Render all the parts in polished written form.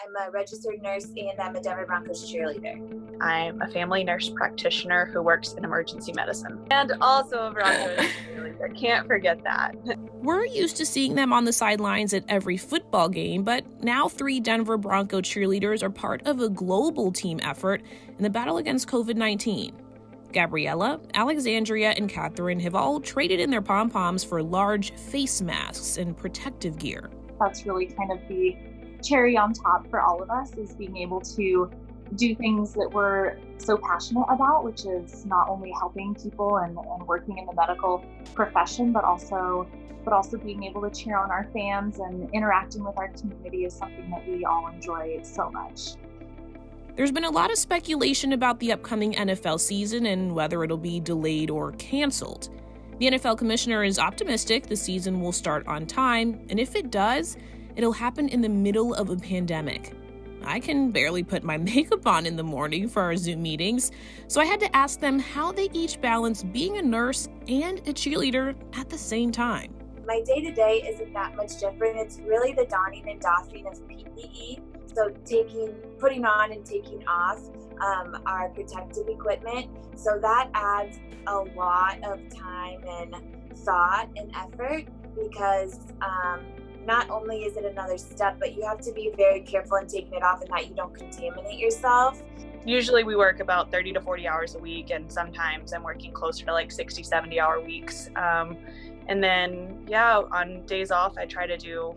I'm a registered nurse and I'm a Denver Broncos cheerleader. I'm a family nurse practitioner who works in emergency medicine. And also a Broncos cheerleader. Can't forget that. We're used to seeing them on the sidelines at every football game, but now 3 Denver Bronco cheerleaders are part of a global team effort in the battle against COVID-19. Gabriela, Alexandria, and Katherine have all traded in their pom-poms for large face masks and protective gear. That's really kind of the cherry on top for all of us, is being able to do things that we're so passionate about, which is not only helping people and working in the medical profession, but also being able to cheer on our fans and interacting with our community is something that we all enjoy so much. There's been a lot of speculation about the upcoming NFL season and whether it'll be delayed or canceled. The NFL commissioner is optimistic the season will start on time, and if it does, it'll happen in the middle of a pandemic. I can barely put my makeup on in the morning for our Zoom meetings, so I had to ask them how they each balance being a nurse and a cheerleader at the same time. My day-to-day isn't that much different. It's really the donning and doffing of PPE. So putting on and taking off our protective equipment. So that adds a lot of time and thought and effort, because not only is it another step, but you have to be very careful in taking it off and that you don't contaminate yourself. Usually we work about 30 to 40 hours a week, and sometimes I'm working closer to like 60, 70 hour weeks. And then, on days off, I try to do,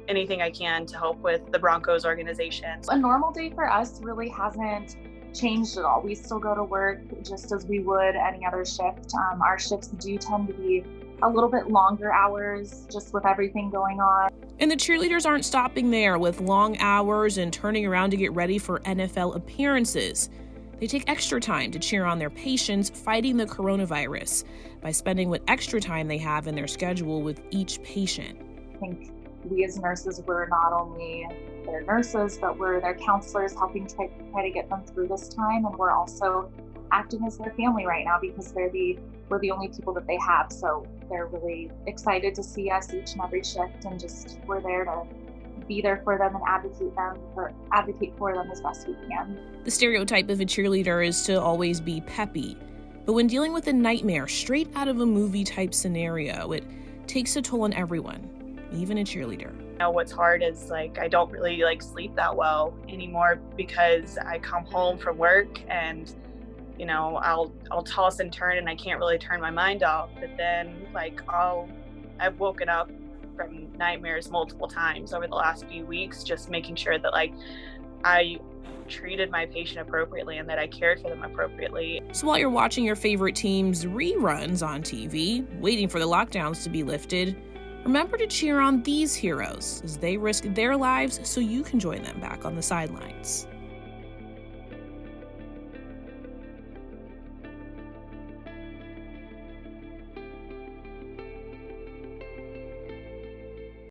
anything I can to help with the Broncos organization. A normal day for us really hasn't changed at all. We still go to work just as we would any other shift. Our shifts do tend to be a little bit longer hours, just with everything going on. And the cheerleaders aren't stopping there with long hours and turning around to get ready for NFL appearances. They take extra time to cheer on their patients fighting the coronavirus by spending what extra time they have in their schedule with each patient. I think we as nurses, we're not only their nurses, but we're their counselors, helping try to get them through this time. And we're also acting as their family right now, because we're the only people that they have. So they're really excited to see us each and every shift, and we're there to be there for them and advocate for them as best we can. The stereotype of a cheerleader is to always be peppy, but when dealing with a nightmare straight out of a movie type scenario, it takes a toll on everyone, even a cheerleader. What's hard is I don't really sleep that well anymore, because I come home from work and I'll toss and turn and I can't really turn my mind off. But then I've woken up from nightmares multiple times over the last few weeks, just making sure that I treated my patient appropriately and that I cared for them appropriately. So while you're watching your favorite team's reruns on TV, waiting for the lockdowns to be lifted, remember to cheer on these heroes as they risk their lives so you can join them back on the sidelines.